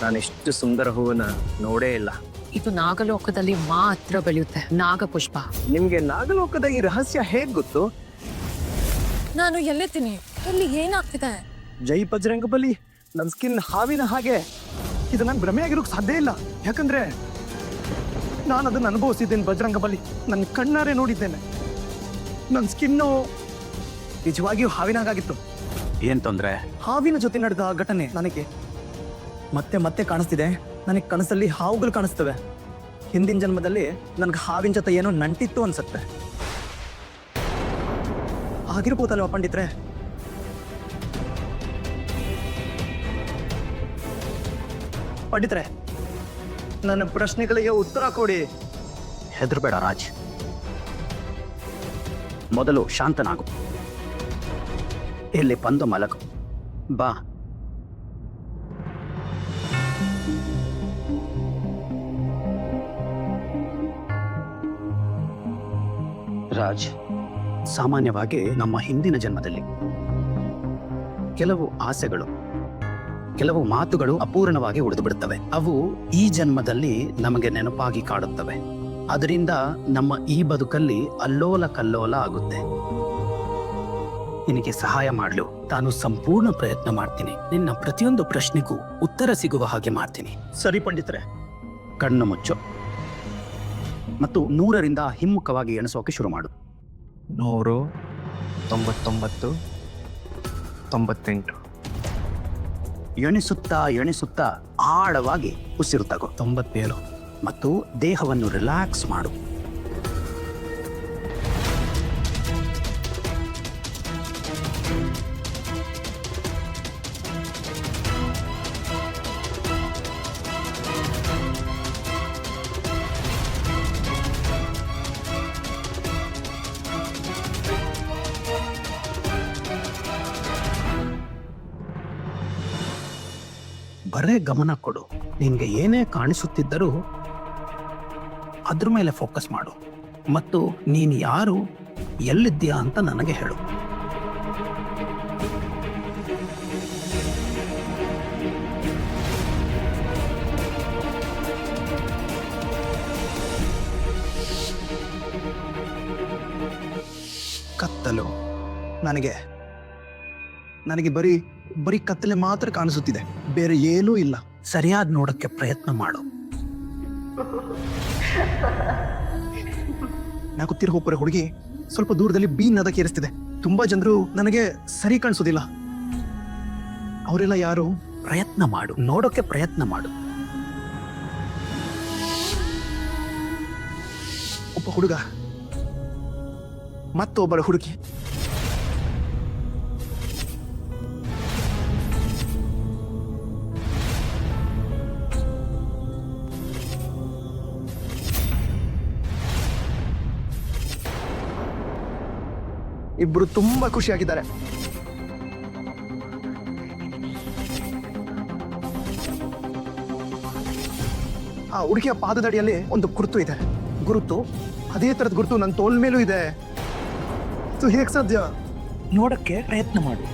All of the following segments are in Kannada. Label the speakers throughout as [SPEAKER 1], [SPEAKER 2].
[SPEAKER 1] ನಾನಿಷ್ಟು ಸುಂದರ ಹೂವನ್ನ ನೋಡೇ ಇಲ್ಲ.
[SPEAKER 2] ಇದು ನಾಗಲೋಕದಲ್ಲಿ ಮಾತ್ರ ಬೆಳೆಯುತ್ತೆ, ನಾಗಪುಷ್ಪ.
[SPEAKER 1] ನಿಮ್ಗೆ ನಾಗಲೋಕದ ಈ ರಹಸ್ಯ ಹೇಗ್ ಗೊತ್ತು?
[SPEAKER 2] ನಾನು ಎಲ್ಲಿದ್ದೀನಿ? ಇಲ್ಲಿ ಏನಾಗ್ತಿದೆ?
[SPEAKER 1] ಜೈ ಬಜರಂಗ ಬಲಿ, ನನ್ ಸ್ಕಿನ್ ಹಾವಿನ ಹಾಗೆ. ಇದು ನನ್ ಭ್ರಮೆ ಆಗಿರೋಕ್ ಸಾಧ್ಯ ಇಲ್ಲ, ಯಾಕಂದ್ರೆ ನಾನು ಅದನ್ನ ಅನುಭವಿಸಿದ್ದೇನೆ. ಬಜರಂಗ ಬಲಿ ನನ್ನ ಕಣ್ಣಾರೆ ನೋಡಿದ್ದೇನೆ. ನನ್ನ ಸ್ಕಿನ್ನು ನಿಜವಾಗಿಯೂ ಹಾವಿನಾಗಿತ್ತು.
[SPEAKER 3] ಏನ್ ತೊಂದ್ರೆ?
[SPEAKER 1] ಹಾವಿನ ಜೊತೆ ನಡೆದ ಆ ಘಟನೆ ನನಗೆ ಮತ್ತೆ ಮತ್ತೆ ಕಾಣಿಸ್ತಿದೆ. ನನಗೆ ಕನಸಲ್ಲಿ ಹಾವುಗಳು ಕಾಣಿಸ್ತವೆ. ಹಿಂದಿನ ಜನ್ಮದಲ್ಲಿ ನನ್ಗೆ ಹಾವಿನ ಜೊತೆ ಏನೋ ನಂಟಿತ್ತು ಅನ್ಸತ್ತೆ. ಆಗಿರ್ಬೋದಲ್ವ ಪಂಡಿತ್ರೆ? ಪಂಡಿತ್ರೆ, ನನ್ನ ಪ್ರಶ್ನೆಗಳಿಗೆ ಉತ್ತರ ಕೊಡಿ.
[SPEAKER 3] ಹೆದರ್ಬೇಡ ರಾಜ್, ಮೊದಲು ಶಾಂತನಾಗು. ಇಲ್ಲಿ ಬಂದು ಮಲಗು. ಬಾ. ರಾಜ್, ಸಾಮಾನ್ಯವಾಗಿ ನಮ್ಮ ಹಿಂದಿನ ಜನ್ಮದಲ್ಲಿ ಕೆಲವು ಆಸೆಗಳು, ಕೆಲವು ಮಾತುಗಳು ಅಪೂರ್ಣವಾಗಿ ಉಳಿದು ಬಿಡುತ್ತವೆ. ಅವು ಈ ಜನ್ಮದಲ್ಲಿ ನಮಗೆ ನೆನಪಾಗಿ ಕಾಡುತ್ತವೆ. ಅದರಿಂದ ನಮ್ಮ ಈ ಬದುಕಲ್ಲಿ ಅಲ್ಲೋಲ ಕಲ್ಲೋಲ ಆಗುತ್ತೆ. ನಿನಗೆ ಸಹಾಯ ಮಾಡಲು ತಾನು ಸಂಪೂರ್ಣ ಪ್ರಯತ್ನ ಮಾಡ್ತೀನಿ. ನಿನ್ನ ಪ್ರತಿಯೊಂದು ಪ್ರಶ್ನೆಗೂ ಉತ್ತರ ಸಿಗುವ ಹಾಗೆ ಮಾಡ್ತೀನಿ.
[SPEAKER 1] ಸರಿ ಪಂಡಿತ್ರೆ.
[SPEAKER 3] ಕಣ್ಣು ಮುಚ್ಚು ಮತ್ತು 100ರಿಂದ ಹಿಮ್ಮುಖವಾಗಿ ಎಣಿಸೋಕೆ ಶುರು ಮಾಡು.
[SPEAKER 1] 100, 99, 98.
[SPEAKER 3] ಎಣಿಸುತ್ತಾ ಎಣಿಸುತ್ತಾ ಆಳವಾಗಿ ಉಸಿರು ತಗೋ.
[SPEAKER 1] 97.
[SPEAKER 3] ಮತ್ತು ದೇಹವನ್ನು ರಿಲ್ಯಾಕ್ಸ್ ಮಾಡು. ಬರೇ ಗಮನ ಕೊಡು. ನಿನ್ಗೆ ಏನೇ ಕಾಣಿಸುತ್ತಿದ್ದರೂ ಅದ್ರ ಮೇಲೆ ಫೋಕಸ್ ಮಾಡು ಮತ್ತು ನೀನು ಯಾರು, ಎಲ್ಲಿದ್ದೀಯಾ ಅಂತ ನನಗೆ ಹೇಳು.
[SPEAKER 1] ಕತ್ತಲು. ನನಗೆ ಬರೀ ಕತ್ತಲೆ ಮಾತ್ರ ಕಾಣಿಸುತ್ತಿದೆ, ಬೇರೆ ಏನೂ ಇಲ್ಲ.
[SPEAKER 3] ಸರಿಯಾದ ನೋಡಕ್ಕೆ ಪ್ರಯತ್ನ ಮಾಡು.
[SPEAKER 1] ನಾಲ್ಕು ತಿರುಗೋಪುರ ಹುಡುಗಿ ಸ್ವಲ್ಪ ದೂರದಲ್ಲಿ ಬೀನ್ ಅದ ಕೇರಿಸ್ತಿದೆ. ತುಂಬಾ ಜನರು ನನಗೆ ಸರಿ ಕಾಣಿಸೋದಿಲ್ಲ. ಅವರೆಲ್ಲ ಯಾರು?
[SPEAKER 3] ಪ್ರಯತ್ನ ಮಾಡು, ನೋಡೋಕೆ ಪ್ರಯತ್ನ ಮಾಡು.
[SPEAKER 1] ಒಬ್ಬ ಹುಡುಗ, ಮತ್ತೊಬ್ಬರ ಹುಡುಗಿ. ಇಬ್ರು ತುಂಬಾ ಖುಷಿಯಾಗಿದ್ದಾರೆ. ಆ ಹುಡುಗಿಯ ಪಾದದಡಿಯಲ್ಲಿ ಒಂದು ಗುರುತು ಇದೆ. ಗುರುತು ಅದೇ ತರದ ಗುರುತು ನನ್ನ ತೋಲ್ ಮೇಲೂ ಇದೆ. ಇದು ಹೇಗ್ ಸಾಧ್ಯ?
[SPEAKER 3] ನೋಡಕ್ಕೆ ಪ್ರಯತ್ನ ಮಾಡು.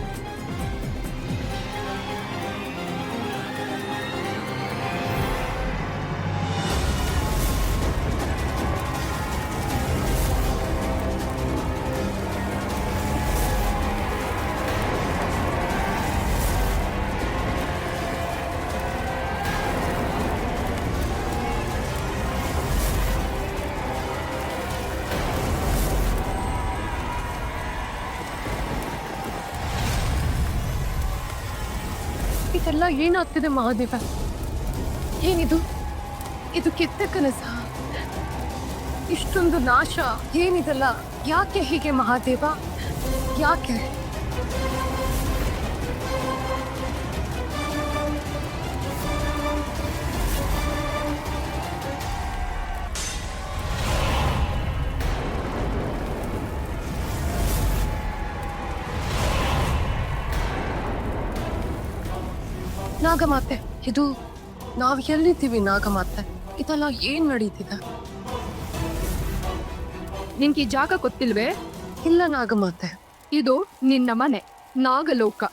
[SPEAKER 2] ಇದೆಲ್ಲ ಏನಾಗ್ತಿದೆ ಮಹಾದೇವ? ಏನಿದು? ಇದು ಕೆಟ್ಟ ಕನಸ? ಇಷ್ಟೊಂದು ನಾಶ ಏನಿದೆಲ್ಲ? ಯಾಕೆ ಹೀಗೆ ಮಹಾದೇವ? ಯಾಕೆ? ನಾಗಮಾತೆ, ಇದು ನಾವು ಎಲ್ಲಿದ್ದೀವಿ ನಾಗಮಾತೆ? ಇದೆಲ್ಲ ಏನ್ ನಡೀತಿದೆ?
[SPEAKER 4] ನಿನ್ಗೆ ಈ ಜಾಗ ಗೊತ್ತಿಲ್ವೇ?
[SPEAKER 2] ಇಲ್ಲ ನಾಗಮಾತೆ.
[SPEAKER 4] ಇದು ನಿನ್ನ ಮನೆ, ನಾಗಲೋಕ.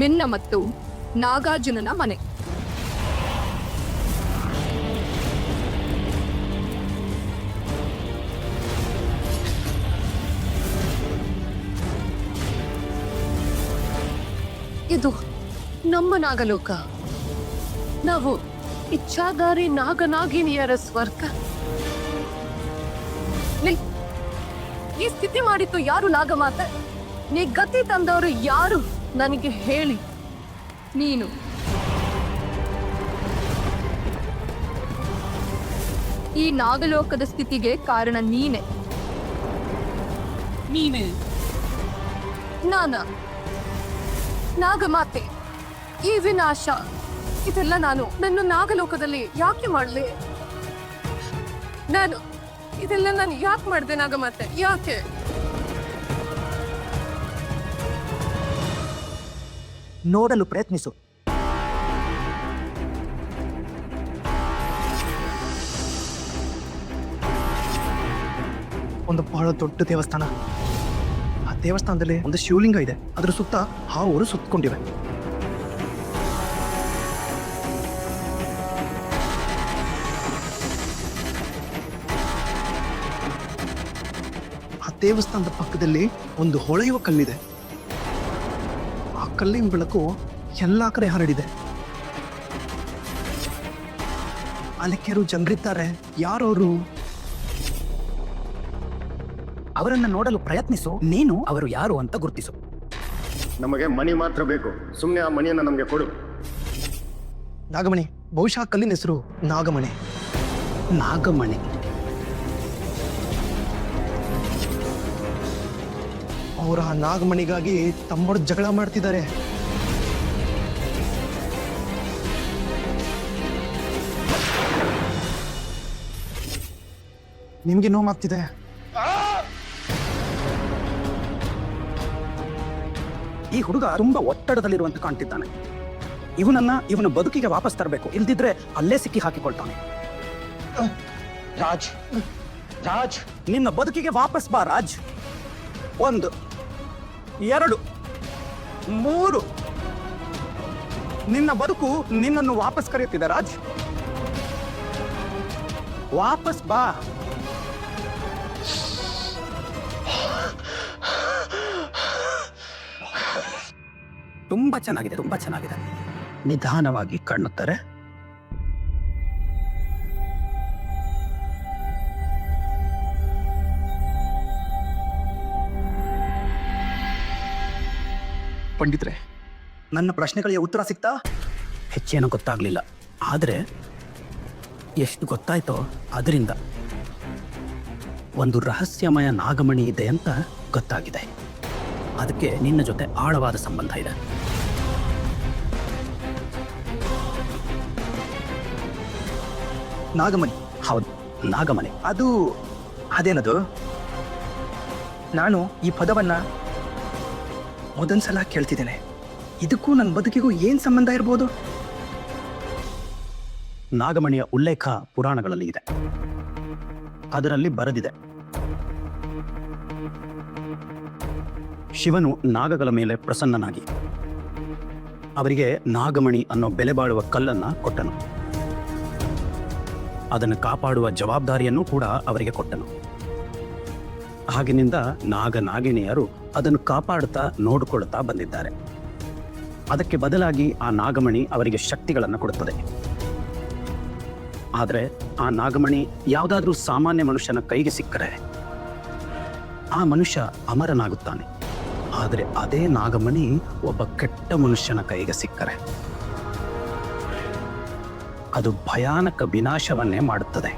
[SPEAKER 4] ಮಿನ್ನ ಮತ್ತು ನಾಗಾರ್ಜುನನ ಮನೆ.
[SPEAKER 2] ಇದು ನಮ್ಮ ನಾಗಲೋಕ. ನಾವು ಇಚ್ಛಾಧಾರಿ ನಾಗನಾಗಿನಿಯರ ಸ್ವರ್ಗ. ಈ ಸ್ಥಿತಿ ಮಾಡಿತ್ತು ಯಾರು ನಾಗಮಾತೆ? ನೀ ಗತಿ ತಂದವರು ಯಾರು ನನಗೆ ಹೇಳಿ.
[SPEAKER 4] ನೀನು ಈ ನಾಗಲೋಕದ ಸ್ಥಿತಿಗೆ ಕಾರಣ ನೀನೆ.
[SPEAKER 2] ನಾನ ನಾಗಮಾತೆ, ಈ ವಿನಾಶ ಇದೆಲ್ಲ ನನ್ನ ನಾಗಲೋಕದಲ್ಲಿ ಯಾಕೆ ಮಾಡ್ಲಿ? ಇದೆಲ್ಲ ನಾನು ಯಾಕೆ ಮಾಡಿದೆ ನಾಗಮಾತೆ? ಯಾಕೆ?
[SPEAKER 1] ನೋಡಲು ಪ್ರಯತ್ನಿಸು. ಒಂದು ಬಹಳ ದೊಡ್ಡ ದೇವಸ್ಥಾನ. ಆ ದೇವಸ್ಥಾನದಲ್ಲಿ ಒಂದು ಶಿವಲಿಂಗ ಇದೆ. ಅದ್ರ ಸುತ್ತ ಹಾವರು ಸುತ್ತಕೊಂಡಿವೆ. ಆ ದೇವಸ್ಥಾನದ ಪಕ್ಕದಲ್ಲಿ ಒಂದು ಹೊಳೆಯುವ ಕಲ್ಲಿದೆ. ಆ ಕಲ್ಲಿನ ಬೆಳಕು ಎಲ್ಲಾ ಕಡೆ ಹರಡಿದೆ. ಅಲ್ಲಿ ಕೆಲವು ಜನರಿದ್ದಾರೆ. ಯಾರವರು?
[SPEAKER 3] ಅವರನ್ನ ನೋಡಲು ಪ್ರಯತ್ನಿಸು. ನೀನು ಅವರು ಯಾರು ಅಂತ ಗುರುತಿಸು.
[SPEAKER 5] ನಮಗೆ ಮಣಿ ಮಾತ್ರ ಬೇಕು. ಸುಮ್ಮನೆ ಆ ಮಣಿಯನ್ನು ನಮಗೆ ಕೊಡು.
[SPEAKER 1] ನಾಗಮಣಿ. ಬಹುಶಃ ಕಲ್ಲಿನ ಹೆಸರು ನಾಗಮಣಿ.
[SPEAKER 3] ನಾಗಮಣಿ.
[SPEAKER 1] ಅವರ ಆ ನಾಗಮಣಿಗಾಗಿ ತಮ್ಮೊಡ ಜಗಳ ಮಾಡ್ತಿದ್ದಾರೆ. ನಿಮ್ಗೆ ನೋವಾಗ್ತಿದೆ.
[SPEAKER 3] ಈ ಹುಡುಗ ತುಂಬಾ ಒತ್ತಡದಲ್ಲಿರುವಂತ ಕಾಣ್ತಿದ್ದಾನೆ. ಇವನ ಬದುಕಿಗೆ ವಾಪಸ್ ತರಬೇಕು, ಇಲ್ದಿದ್ರೆ ಅಲ್ಲೇ ಸಿಕ್ಕಿ ಹಾಕಿಕೊಳ್ತಾನೆ. ರಾಜ್, ರಾಜ್, ನಿನ್ನ ಬದುಕಿಗೆ ವಾಪಸ್ ಬಾ ರಾಜ್. 1 2 3. ನಿನ್ನ ಬದುಕು ನಿನ್ನನ್ನು ವಾಪಸ್ ಕರೆಯುತ್ತಿದೆ ರಾಜ್. ವಾಪಸ್ ಬಾ. ತುಂಬಾ ಚೆನ್ನಾಗಿದೆ, ತುಂಬಾ ಚೆನ್ನಾಗಿದೆ. ನಿಧಾನವಾಗಿ ಕಣ್ಣುತ್ತಾರೆ.
[SPEAKER 1] ಪಂಡಿತ್ರೆ, ನನ್ನ ಪ್ರಶ್ನೆಗಳಿಗೆ ಉತ್ತರ ಸಿಗ್ತಾ?
[SPEAKER 3] ಹೆಚ್ಚೇನು ಗೊತ್ತಾಗ್ಲಿಲ್ಲ, ಆದ್ರೆ ಎಷ್ಟು ಗೊತ್ತಾಯ್ತೋ ಅದರಿಂದ ಒಂದು ರಹಸ್ಯಮಯ ನಾಗಮಣಿ ಇದೆ ಅಂತ ಗೊತ್ತಾಗಿದೆ. ಅದಕ್ಕೆ ನಿನ್ನ ಜೊತೆ ಆಳವಾದ ಸಂಬಂಧ ಇದೆ.
[SPEAKER 1] ನಾಗಮಣಿ?
[SPEAKER 3] ಹೌದು, ನಾಗಮಣಿ.
[SPEAKER 1] ಅದೇನದು? ನಾನು ಈ ಪದವನ್ನ ಮೊದಲ ಸಲ ಕೇಳ್ತಿದ್ದೇನೆ. ಇದಕ್ಕೂ ನನ್ನ ಬದುಕಿಗೂ ಏನ್ ಸಂಬಂಧ ಇರ್ಬೋದು?
[SPEAKER 3] ನಾಗಮಣಿಯ ಉಲ್ಲೇಖ ಪುರಾಣಗಳಲ್ಲಿ ಇದೆ. ಅದರಲ್ಲಿ ಬರೆದಿದೆ, ಶಿವನು ನಾಗಗಳ ಮೇಲೆ ಪ್ರಸನ್ನನಾಗಿ ಅವರಿಗೆ ನಾಗಮಣಿ ಅನ್ನೋ ಬೆಲೆ ಬಾಳುವ ಕಲ್ಲನ್ನ ಕೊಟ್ಟನು. ಅದನ್ನು ಕಾಪಾಡುವ ಜವಾಬ್ದಾರಿಯನ್ನು ಕೂಡ ಅವರಿಗೆ ಕೊಟ್ಟನು. ಆಗಿನಿಂದ ನಾಗಿಣಿಯರು ಅದನ್ನು ಕಾಪಾಡುತ್ತಾ ನೋಡಿಕೊಳ್ಳುತ್ತಾ ಬಂದಿದ್ದಾರೆ. ಅದಕ್ಕೆ ಬದಲಾಗಿ ಆ ನಾಗಮಣಿ ಅವರಿಗೆ ಶಕ್ತಿಗಳನ್ನು ಕೊಡುತ್ತದೆ. ಆದರೆ ಆ ನಾಗಮಣಿ ಯಾವುದಾದ್ರೂ ಸಾಮಾನ್ಯ ಮನುಷ್ಯನ ಕೈಗೆ ಸಿಕ್ಕರೆ ಆ ಮನುಷ್ಯ ಅಮರನಾಗುತ್ತಾನೆ. ಆದರೆ ಅದೇ ನಾಗಮಣಿ ಒಬ್ಬ ಕೆಟ್ಟ ಮನುಷ್ಯನ ಕೈಗೆ ಸಿಕ್ಕರೆ ಅದು ಭಯಾನಕ ವಿನಾಶವನ್ನೇ ಮಾಡುತ್ತದೆ.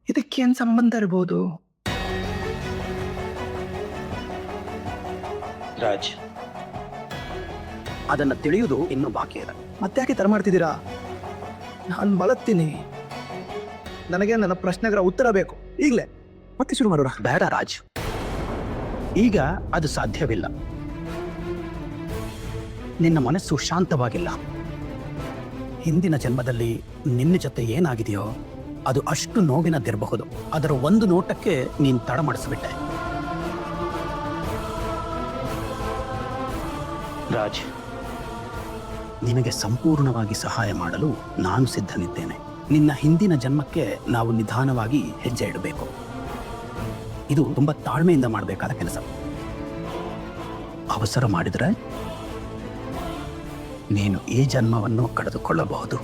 [SPEAKER 1] ಇದಕ್ಕೇನ್ ಸಂಬಂಧ ಇರ್ಬೋದು?
[SPEAKER 3] ರಾಜ್, ಅದನ್ನು ತಿಳಿಯುವುದು ಇನ್ನೂ ಬಾಕಿ ಇದೆ.
[SPEAKER 1] ಮತ್ತ್ಯಾಕೆ ತರ ಮಾಡ್ತಿದ್ದೀರಾ? ನಾನು ಬಳತ್ತೀನಿ. ನನಗೆ ನನ್ನ ಪ್ರಶ್ನೆಗಳ ಉತ್ತರ ಬೇಕು ಈಗಲೇ. ಮತ್ತೆ ಶುರು ಮಾಡೋಣ?
[SPEAKER 3] ಬೇಡ ರಾಜ್, ಈಗ ಅದು ಸಾಧ್ಯವಿಲ್ಲ. ನಿನ್ನ ಮನಸ್ಸು ಶಾಂತವಾಗಿಲ್ಲ. ಹಿಂದಿನ ಜನ್ಮದಲ್ಲಿ ನಿನ್ನ ಜೊತೆ ಏನಾಗಿದೆಯೋ ಅದು ಅಷ್ಟು ನೋವಿನದ್ದಿರಬಹುದು. ಅದರ ಒಂದು ನೋಟಕ್ಕೆ ನೀನು ತಡ ಮಾಡಿಸ್ಬಿಟ್ಟೆ. ರಾಜ್, ನಿನಗೆ ಸಂಪೂರ್ಣವಾಗಿ ಸಹಾಯ ಮಾಡಲು ನಾನು ಸಿದ್ಧನಿದ್ದೇನೆ. ನಿನ್ನ ಹಿಂದಿನ ಜನ್ಮಕ್ಕೆ ನಾವು ನಿಧಾನವಾಗಿ ಹೆಜ್ಜೆ ಇಡಬೇಕು. ಇದು ತುಂಬಾ ತಾಳ್ಮೆಯಿಂದ ಮಾಡಬೇಕಾದ ಕೆಲಸ. ಅವಸರ ಮಾಡಿದರೆ ನೀನು ಈ ಜನ್ಮವನ್ನು ಕಳೆದುಕೊಳ್ಳಬಹುದು.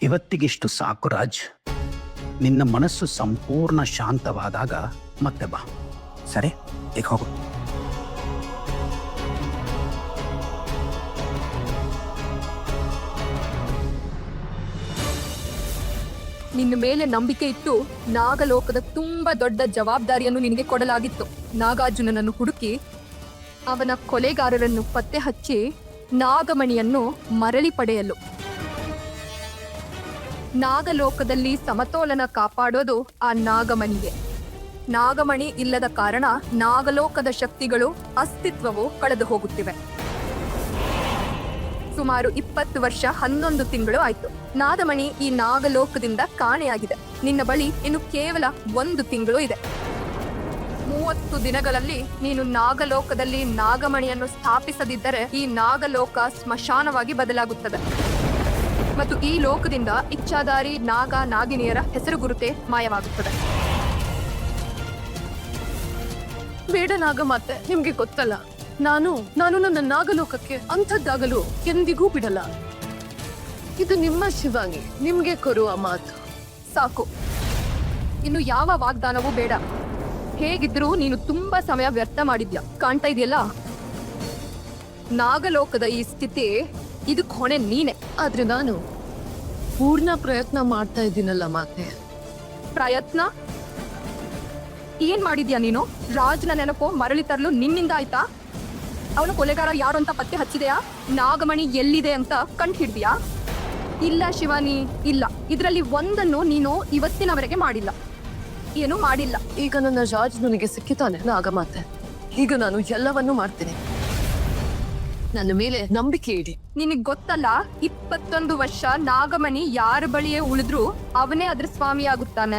[SPEAKER 3] ಇವತ್ತಿಗಿಷ್ಟು ಸಾಕು ರಾಜ್. ನಿನ್ನ ಮನಸ್ಸು ಸಂಪೂರ್ಣ ಶಾಂತವಾದಾಗ ಮತ್ತೆ ಬಾ. ಸರಿ, ಈಗ ಹೋಗು.
[SPEAKER 4] ನಿನ್ನ ಮೇಲೆ ನಂಬಿಕೆ ಇಟ್ಟು ನಾಗಲೋಕದ ತುಂಬಾ ದೊಡ್ಡ ಜವಾಬ್ದಾರಿಯನ್ನು ನಿನಗೆ ಕೊಡಲಾಗಿತ್ತು. ನಾಗಾರ್ಜುನನನ್ನು ಹುಡುಕಿ ಅವನ ಕೊಲೆಗಾರರನ್ನು ಪತ್ತೆ ಹಚ್ಚಿ ನಾಗಮಣಿಯನ್ನು ಮರಳಿ ಪಡೆಯಲು. ನಾಗಲೋಕದಲ್ಲಿ ಸಮತೋಲನ ಕಾಪಾಡೋದು ಆ ನಾಗಮಣಿಗೆ. ನಾಗಮಣಿ ಇಲ್ಲದ ಕಾರಣ ನಾಗಲೋಕದ ಶಕ್ತಿಗಳು ಅಸ್ತಿತ್ವವು ಕಳೆದು ಹೋಗುತ್ತಿವೆ. ಸುಮಾರು 20 ವರ್ಷ 11 ತಿಂಗಳು ಆಯ್ತು. ನಾಗಮಣಿ ಈ ನಾಗಲೋಕದಿಂದ ಕಾಣೆಯಾಗಿದೆ. ನಿನ್ನ ಬಳಿ ಇನ್ನು ಕೇವಲ 1 ತಿಂಗಳು ಇದೆ. 30 ದಿನಗಳಲ್ಲಿ ನೀನು ನಾಗಲೋಕದಲ್ಲಿ ನಾಗಮಣಿಯನ್ನು ಸ್ಥಾಪಿಸದಿದ್ದರೆ ಈ ನಾಗಲೋಕ ಸ್ಮಶಾನವಾಗಿ ಬದಲಾಗುತ್ತದೆ ಮತ್ತು ಈ ಲೋಕದಿಂದ ಇಚ್ಛಾಧಾರಿ ನಾಗ ನಾಗಿನಿಯರ ಹೆಸರು ಗುರುತೆ ಮಾಯವಾಗುತ್ತದೆ.
[SPEAKER 2] ಬೇಡ ನಾಗಮಾತೆ, ನಿಮ್ಗೆ ಗೊತ್ತಲ್ಲ, ನಾನು ನನ್ನ ನಾಗಲೋಕಕ್ಕೆ ಅಂಥದ್ದಾಗಲು ಎಂದಿಗೂ ಬಿಡಲ್ಲ. ಇದು ನಿಮ್ಮ ಶಿವಾಂಗಿ ನಿಮ್ಗೆ ಕೊರುವ ಮಾತು.
[SPEAKER 4] ಸಾಕು, ಇನ್ನು ಯಾವ ವಾಗ್ದಾನವೂ ಬೇಡ. ಹೇಗಿದ್ರೂ ನೀನು ತುಂಬಾ ಸಮಯ ವ್ಯರ್ಥ ಮಾಡಿದ್ಯಾ. ಕಾಣ್ತಾ ಇದೆಯಲ್ಲ, ನಾಗಲೋಕದ ಈ ಸ್ಥಿತಿ ಇದಕ್ಕೆ ಹೊಣೆ ನೀನೆ.
[SPEAKER 2] ಆದ್ರೆ ನಾನು ಪೂರ್ಣ ಪ್ರಯತ್ನ ಮಾಡ್ತಾ ಇದ್ದೀನಲ್ಲ ಮಾತೆ.
[SPEAKER 4] ಪ್ರಯತ್ನ ಏನ್ ಮಾಡಿದ್ಯಾ ನೀನು? ರಾಜ್ನ ನೆನಪು ಮರಳಿ ತರಲು ನಿನ್ನಿಂದ ಆಯ್ತಾ? ಅವನ ಕೊಲೆಗಾರ ಯಾರು ಅಂತ ಪತ್ತೆ ಹಚ್ಚಿದೆಯಾ? ನಾಗಮಣಿ ಎಲ್ಲಿದೆ ಅಂತ ಕಂಡು ಹಿಡ್ದಿಯಾ? ಇಲ್ಲ ಶಿವಾನಿ, ಇಲ್ಲ. ಇದರಲ್ಲಿ ಒಂದನ್ನು ನೀನು ಇವತ್ತಿನವರೆಗೆ ಮಾಡಿಲ್ಲ. ಏನೂ ಮಾಡಿಲ್ಲ.
[SPEAKER 2] ಈಗ ನನ್ನ ರಾಜ್ ನನಗೆ ಸಿಕ್ಕಿತಾನೆ ನಾಗಮಾತೆ. ಈಗ ನಾನು ಎಲ್ಲವನ್ನೂ ಮಾಡ್ತೇನೆ. ನನ್ನ ಮೇಲೆ ನಂಬಿಕೆ ಇಡಿ.
[SPEAKER 4] ನಿನಗ್ ಗೊತ್ತಲ್ಲ, 21 ವರ್ಷ ನಾಗಮಣಿ ಯಾರ ಬಳಿಯೇ ಉಳಿದ್ರೂ ಅವನೇ ಅದ್ರ ಸ್ವಾಮಿಯಾಗುತ್ತಾನೆ.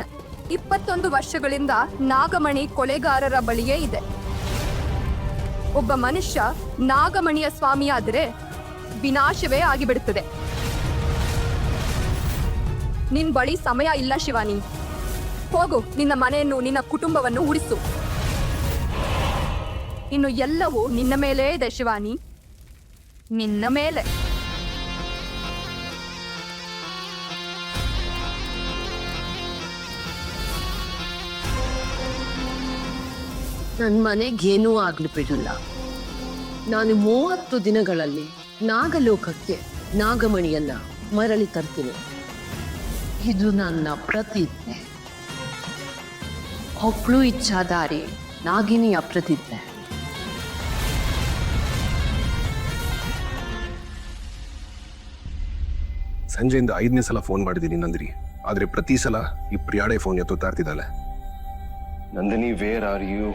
[SPEAKER 4] 21 ವರ್ಷಗಳಿಂದ ನಾಗಮಣಿ ಕೊಲೆಗಾರರ ಬಳಿಯೇ ಇದೆ. ಒಬ್ಬ ಮನುಷ್ಯ ನಾಗಮಣಿಯ ಸ್ವಾಮಿಯಾದರೆ ವಿನಾಶವೇ ಆಗಿಬಿಡುತ್ತದೆ. ನಿನ್ ಬಳಿ ಸಮಯ ಇಲ್ಲ ಶಿವಾನಿ. ಹೋಗು, ನಿನ್ನ ಮನೆಯನ್ನು ನಿನ್ನ ಕುಟುಂಬವನ್ನು ಉಳಿಸು. ಇನ್ನು ಎಲ್ಲವೂ ನಿನ್ನ ಮೇಲೇ ಇದೆ ಶಿವಾನಿ, ನಿನ್ನ ಮೇಲೆ.
[SPEAKER 2] ನನ್ನ ಮನೆಗೇನೂ ಆಗ್ಲಿ ಬಿಡಲ್ಲ. ನಾನು 30 ದಿನಗಳಲ್ಲಿ ನಾಗಲೋಕಕ್ಕೆ ನಾಗಮಣಿಯನ್ನ ಮರಳಿ ತರ್ತೀನಿ. ಇದು ನನ್ನ ಪ್ರತಿಜ್ಞೆ. ಒಬ್ಳು ಇಚ್ಛಾಧಾರಿ ನಾಗಿನಿಯ ಪ್ರತಿಜ್ಞೆ.
[SPEAKER 6] ಸಂಜೆಯಿಂದ 5ನೇ ಸಲ ಫೋನ್ ಮಾಡಿದ್ದೀನಿ ನಂದಿನಿ, ಆದ್ರೆ ಪ್ರತಿ ಸಲ ಈ ಪ್ರಿಯಾಡೆ ಫೋನ್ ಎತ್ತುತ್ತಾ ಇರ್ತಿದ್ದಾಳೆ. Nandini, where are you?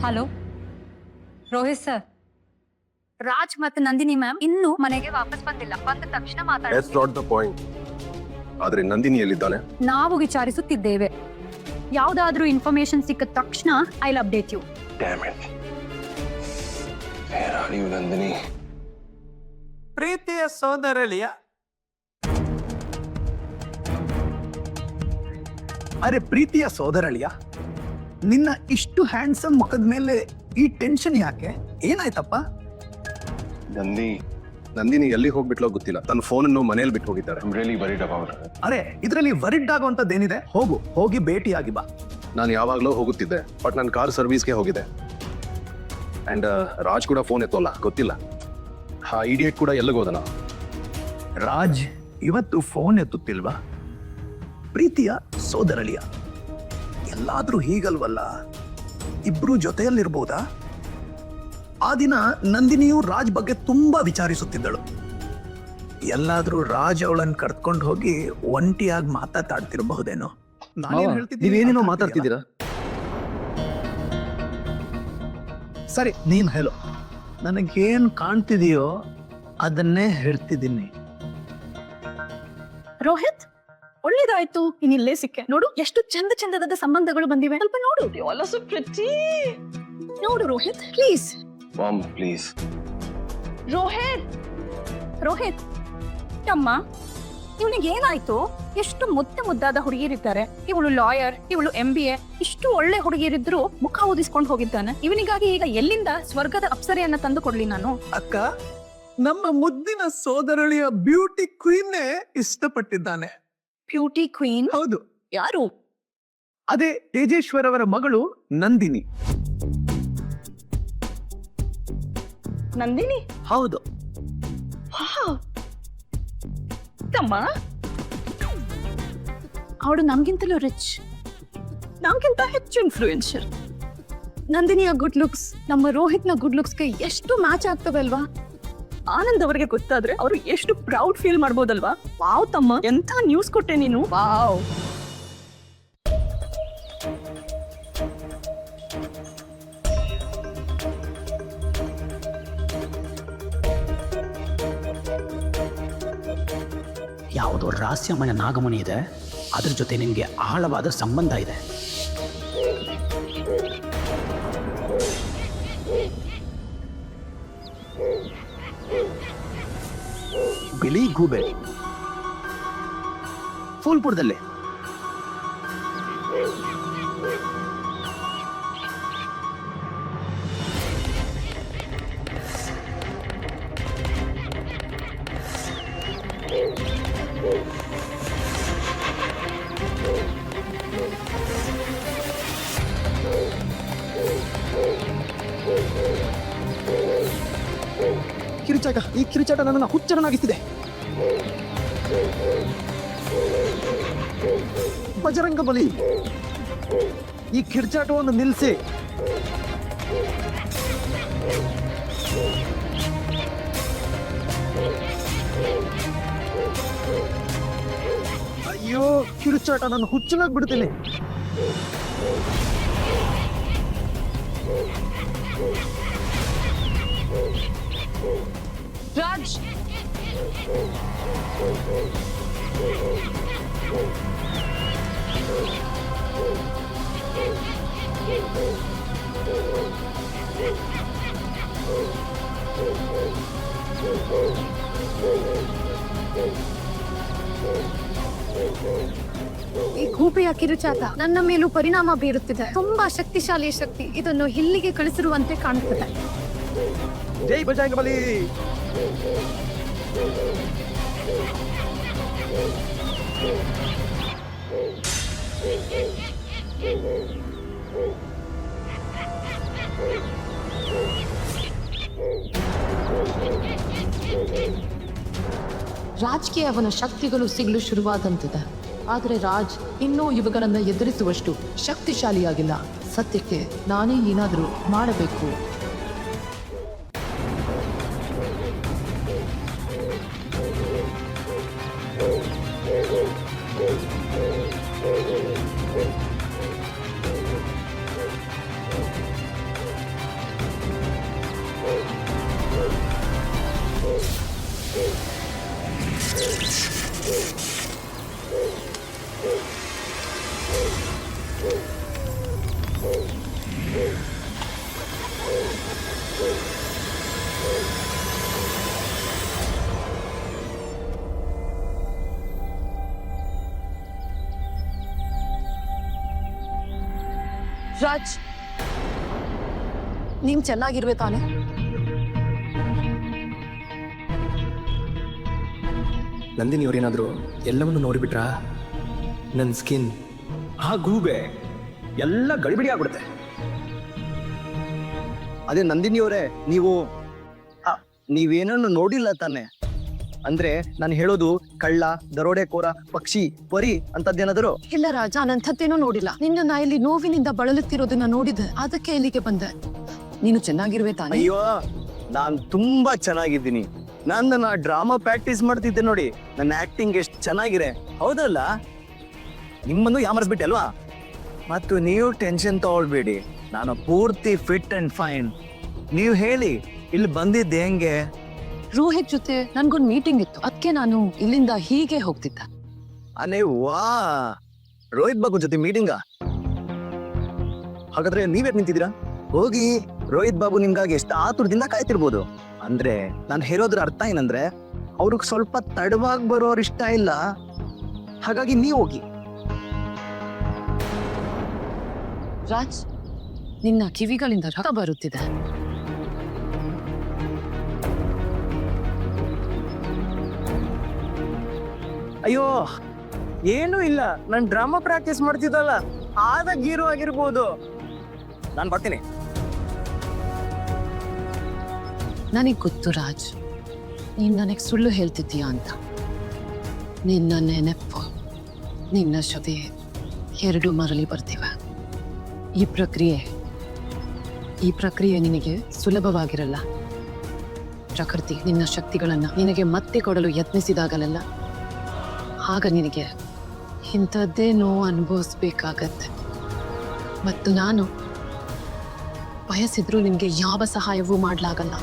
[SPEAKER 7] Hello Rohit sir, Raj ಮತ್ತು ನಂದಿನಿ ಮ್ಯಾಮ್ ಇನ್ನೂ ಮನೆಗೆ ವಾಪಸ್ ಬಂದಿಲ್ಲ. ಬಂದ ತಕ್ಷಣ
[SPEAKER 6] ದಟ್ಸ್ ನಾಟ್ ದ ಪಾಯಿಂಟ್. ಆದ್ರೆ ನಂದಿನಿ ಎಲ್ಲಿದ್ದಾಳೆ?
[SPEAKER 7] ನಾವು ವಿಚಾರಿಸುತ್ತಿದ್ದೇವೆ. ಯಾವ್ದಾದ್ರೂ ಇನ್ಫಾರ್ಮೇಶನ್ ಸಿಕ್ಕ ತಕ್ಷಣ I will update you.
[SPEAKER 6] Damn it. Where are you Nandini?
[SPEAKER 1] ಪ್ರೀತಿಯ ಸೋದರಳಿಯ, ಅರೆ ಪ್ರೀತಿಯ ಸೋದರಳಿಯ, ನಿನ್ನ ಇಷ್ಟು ಹ್ಯಾಂಡ್ಸಮ್ ಮುಖದ ಮೇಲೆ ಈ ಟೆನ್ಷನ್ ಯಾಕೆ? ಏನಾಯ್ತಪ್ಪ?
[SPEAKER 6] ನಂದಿನಿ ಎಲ್ಲಿ ಹೋಗ್ಬಿಟ್ಲೋ ಗೊತ್ತಿಲ್ಲ. ತನ್ನ ಫೋನನ್ನು ಮನೇಲಿ ಬಿಟ್ಟು ಹೋಗಿದ್ದಾರೆ. I am really worried about her.
[SPEAKER 1] ಅರೆ ಇದರಲ್ಲಿ ವರಿಡ್ ಆಗುವಂತದ್ದೇನಿದೆ? ಹೋಗಿ ಭೇಟಿಯಾಗಿ ಬಾ.
[SPEAKER 6] ನಾನು ಯಾವಾಗಲೂ ಹೋಗುತ್ತಿದ್ದೆ, ಬಟ್ ನನ್ನ ಕಾರ್ ಸರ್ವಿಸ್ಗೆ ಹೋಗಿದೆ. ಅಂಡ್ ರಾಜ್ ಕೂಡ ಫೋನ್ ಎತ್ತೋಲ್ಲ, ಗೊತ್ತಿಲ್ಲ. ಹಾ ಇಡಿಯಟ್ ಕೂಡ ಎಲ್ಲಿಗೆ ಹೋದನ?
[SPEAKER 1] ರಾಜ್ ಇವತ್ತು ಫೋನ್ ಎತ್ತುತ್ತಿಲ್ವಾ? ಪ್ರೀತಿಯ ಸೋದರಳಿಯ, ಎಲ್ಲಾದ್ರೂ ಹೀಗಲ್ವಲ್ಲ, ಇಬ್ರು ಜೊತೆಯಲ್ಲಿರ್ಬೋದಾ? ಆ ದಿನ ನಂದಿನಿಯು ರಾಜ್ ಬಗ್ಗೆ ತುಂಬಾ ವಿಚಾರಿಸುತ್ತಿದ್ದಳು.
[SPEAKER 8] ಎಲ್ಲಾದ್ರೂ ರಾಜ್ ಅವಳನ್ನ ಕರ್ಕೊಂಡು ಹೋಗಿ ಒಂಟಿಯಾಗಿ ಮಾತಾಡ್ತಿರಬಹುದೇನೋ.
[SPEAKER 1] ನೀವೇನೇನೋ ಮಾತಾಡ್ತಿದ್ದೀರಾ.
[SPEAKER 8] ಸರಿ, ನೀನ್ ಹೇಳು. ನನಗೇನ್ ಕಾಣ್ತಿದೆಯೋ ಅದನ್ನೇ ಹೇಳ್ತಿದ್ದೀನಿ.
[SPEAKER 9] ರೋಹಿತ್, ಒಳ್ಳೇದಾಯ್ತು ಇನ್ನಿಲ್ಲೇ ಸಿಕ್ಕೆ. ನೋಡು ಎಷ್ಟು ಚಂದದ ಸಂಬಂಧಗಳು ಬಂದಿವೆ. ಸ್ವಲ್ಪ ನೋಡು. ನೋಡು Rohit, please.
[SPEAKER 6] Mom please.
[SPEAKER 9] Rohit ಅಮ್ಮ, ಇವನಿಗೆ ಏನಾಯ್ತು? ಎಷ್ಟು ಮುದ್ದಾದ ಹುಡುಗಿರಿದ್ದಾರೆ. ಇವಳು ಲಾಯರ್, ಇವಳು MBA. ಇಷ್ಟು ಒಳ್ಳೆ ಹುಡುಗಿರಿದ್ರು ಮುಖ ಊದಿಸ್ಕೊಂಡು ಹೋಗಿದ್ದಾನೆ. ಇವನಿಗಾಗಿ ಈಗ ಎಲ್ಲಿಂದ ಸ್ವರ್ಗದ ಅಪ್ಸರೆಯನ್ನ ತಂದು ಕೊಡ್ಲಿ ನಾನು?
[SPEAKER 8] ಅಕ್ಕ, ನಮ್ಮ ಮುದ್ದಿನ ಸೋದರಳಿಯ ಬ್ಯೂಟಿ ಕ್ವೀನ್ನೇ ಇಷ್ಟಪಟ್ಟಿದ್ದಾನೆ.
[SPEAKER 9] Beauty queen?
[SPEAKER 8] ಹೌದು.
[SPEAKER 9] ಯಾರು?
[SPEAKER 8] ಅದೇ ತೇಜೇಶ್ವರ್ ಅವರ ಮಗಳು ನಂದಿನಿ.
[SPEAKER 9] ನಂದಿನಿ?
[SPEAKER 8] ಹೌದು.
[SPEAKER 9] ತಮ್ಮ, ಅವಳು ನಮ್ಗಿಂತಲೂ ರಿಚ್, ನಮ್ಗಿಂತ ಹೆಚ್ಚು ಇನ್ಫ್ಲೂಯೆನ್ಷಿಯಲ್. ನಂದಿನಿಯ ಗುಡ್ ಲುಕ್ಸ್ ನಮ್ಮ ರೋಹಿತ್ನ ಗುಡ್ ಲುಕ್ಸ್ಗೆ ಎಷ್ಟು ಮ್ಯಾಚ್ ಆಗ್ತವೆ ಅಲ್ವಾ? ಆನಂದ್ ಅವರಿಗೆ ಗೊತ್ತಾದ್ರೆ ಅವರು ಎಷ್ಟು ಪ್ರೌಡ್ ಫೀಲ್ ಮಾಡ್ಬೋದಲ್ವಾ? ವಾವ್ ತಮ್ಮ, ಎಂಥ ನ್ಯೂಸ್ ಕೊಟ್ಟೆ ನೀನು. ವಾವ್.
[SPEAKER 3] ಯಾವುದೋ ರಹಸ್ಯಮಯ ನಾಗಮಣಿ ಇದೆ, ಅದ್ರ ಜೊತೆ ನಿನಗೆ ಆಳವಾದ ಸಂಬಂಧ ಇದೆ. ಬಿಳಿ ಗೂಬೆ ಫೂಲ್ಪುರದಲ್ಲಿ.
[SPEAKER 1] ಕಿರುಚಾಟ, ಈ ಕಿರುಚಾಟ ನನ್ನನ್ನು ಹುಚ್ಚರನ್ನಾಗಿಸಿದೆ. ಬಜರಂಗ ಬಲಿ, ಈ ಕಿರುಚಾಟವನ್ನು ನಿಲ್ಲಿಸಿ. ಅಯ್ಯೋ, ಕಿರುಚಾಟ ನಾನು ಹುಚ್ಚನಾಗಿ ಬಿಡ್ತೀನಿ.
[SPEAKER 2] ರಾಜ್,
[SPEAKER 7] ಈ ಗೂಬೆಯ ಕಿರುಚಾಟ ನನ್ನ ಮೇಲೂ ಪರಿಣಾಮ ಬೀರುತ್ತಿದೆ. ತುಂಬಾ ಶಕ್ತಿಶಾಲಿ ಶಕ್ತಿ ಇದನ್ನು ಇಲ್ಲಿಗೆ ಕಳಿಸಿರುವಂತೆ ಕಾಣುತ್ತದೆ.
[SPEAKER 1] ಜೈ ಬಜರಂಗ ಬಲಿ.
[SPEAKER 2] ರಾಜ್ಗೆ ಅವನ ಶಕ್ತಿಗಳು ಸಿಗಲು ಶುರುವಾದಂತಿದೆ. ಆದರೆ ರಾಜ್ ಇನ್ನೂ ಇವುಗಳನ್ನ ಎದುರಿಸುವಷ್ಟು ಶಕ್ತಿಶಾಲಿಯಾಗಿಲ್ಲ. ಸತ್ಯಕ್ಕೆ ನಾನೇ ಏನಾದರೂ ಮಾಡಬೇಕು. ರಾಜ್, ನೀವ್ ಚೆನ್ನಾಗಿರ್ವೆ ತಾನೆ?
[SPEAKER 1] ನಂದಿನಿ ಅವರೇನಾದ್ರು ಎಲ್ಲವನ್ನು ನೋಡಿಬಿಟ್ರಾ? ನನ್ನ ಸ್ಕಿನ್,
[SPEAKER 3] ಆ ಗೂಬೆ ಎಲ್ಲ ಗಡಿಬಿಡಿ ಆಗ್ಬಿಡುತ್ತೆ.
[SPEAKER 1] ಅದೇ ನಂದಿನಿ ಅವರೇ, ನೀವೇನನ್ನು ನೋಡಿಲ್ಲ ತಾನೆ? ಅಂದ್ರೆ ನಾನು ಹೇಳೋದು ಕಳ್ಳ, ದರೋಡೆಕೋರ, ಪಕ್ಷಿ, ಪರಿ ಅಂತದ್ದೇನಾದರೂ?
[SPEAKER 2] ಇಲ್ಲ ರಾಜ, ನಾನಂಥದ್ದೇನೂ ನೋಡಿಲ್ಲ. ನಿನ್ನ ಇಲ್ಲಿ ನೋವಿನಿಂದ ಬಳಲುತ್ತಿರೋದನ್ನ ನೋಡಿದೆ, ಅದಕ್ಕೆ ಇಲ್ಲಿಗೆ ಬಂದೆ. ನೀನು ಚೆನ್ನಾಗಿರುವೆ ತಾನೆ?
[SPEAKER 1] ಅಯ್ಯೋ, ನಾನು ತುಂಬಾ ಚೆನ್ನಾಗಿದ್ದೀನಿ. ನಾನು ಡ್ರಾಮಾ ಪ್ರಾಕ್ಟೀಸ್ ಮಾಡ್ತಿದ್ದೆ ನೋಡಿ, ನನ್ನ ಆಕ್ಟಿಂಗ್ ಎಷ್ಟು ಚೆನ್ನಾಗಿದೆ ಹೌದಲ್ಲ? ನಿಮ್ಮನ್ನು ಯಾಮರ್ಸ್ಬಿಟ್ಟೆ ಅಲ್ವಾ? ಮತ್ತು ನೀವು ಟೆನ್ಷನ್ ತಗೊಳ್ಬೇಡಿ, ನಾನು ಪೂರ್ತಿ ಫಿಟ್ ಅಂಡ್ ಫೈನ್. ನೀವು ಹೇಳಿ, ಇಲ್ಲಿ ಬಂದಿದ್ದೆ ಹೆಂಗೆ?
[SPEAKER 2] ರೋಹಿತ್ ಜೊತೆ ನನ್ಗೊಂದು ಮೀಟಿಂಗ್ ಇತ್ತು, ಅದಕ್ಕೆ ನಾನು ಇಲ್ಲಿಂದ ಹೀಗೆ ಹೋಗ್ತಿದ್ದೆ.
[SPEAKER 1] ಅನೇ ವಾ, ರೋಹಿತ್ ಬಾಬು ಜೊತೆ ಮೀಟಿಂಗಾ? ಹಾಗಾದ್ರೆ ನೀವೇ ನಿಂತಿದ್ದೀರಾ? ಹೋಗಿ, ರೋಹಿತ್ ಬಾಬು ನಿಮ್ಗಾಗಿ ಎಷ್ಟು ಆತುರದಿಂದ ಕಾಯ್ತಿರ್ಬೋದು. ಅಂದ್ರೆ ನಾನು ಹೇಳೋದ್ರ ಅರ್ಥ ಏನಂದ್ರೆ, ಅವ್ರಿಗೆ ಸ್ವಲ್ಪ ತಡವಾಗಿ ಬರೋರು ಇಷ್ಟ ಇಲ್ಲ, ಹಾಗಾಗಿ ನೀವು ಹೋಗಿ.
[SPEAKER 2] ರಾಜ್, ನಿನ್ನ ಕಿವಿಗಳಿಂದ ರಕ್ತ ಬರುತ್ತಿದೆ.
[SPEAKER 1] ಅಯ್ಯೋ ಏನೂ ಇಲ್ಲ, ನಾನು ಡ್ರಾಮಾ ಪ್ರಾಕ್ಟೀಸ್ ಮಾಡ್ತಿದ್ದಲ್ಲ, ಆದ ಗೀರು ಆಗಿರ್ಬೋದು. ನಾನು ಬರ್ತೀನಿ.
[SPEAKER 2] ನನಗೆ ಗೊತ್ತು ರಾಜ್, ನೀನ್ ನನಗೆ ಸುಳ್ಳು ಹೇಳ್ತಿದ್ದೀಯಾ ಅಂತ. ನಿನ್ನ ನೆನಪು, ನಿನ್ನ ಜೊತೆ ಎರಡು ಮರಳಿ ಬರ್ತೀವ. ಈ ಪ್ರಕ್ರಿಯೆ ನಿನಗೆ ಸುಲಭವಾಗಿರಲ್ಲ. ಪ್ರಕೃತಿ ನಿನ್ನ ಶಕ್ತಿಗಳನ್ನ ನಿನಗೆ ಮತ್ತೆ ಕೊಡಲು ಯತ್ನಿಸಿದಾಗಲೆಲ್ಲ ಆಗ ನಿನಗೆ ಇಂಥದ್ದೇ ನೋವು ಅನುಭವಿಸ್ಬೇಕಾಗತ್ತೆ. ಮತ್ತು ನಾನು ಬಯಸಿದ್ರೂ ನಿನಗೆ ಯಾವ ಸಹಾಯವೂ ಮಾಡ್ಲಾಗಲ್ಲ.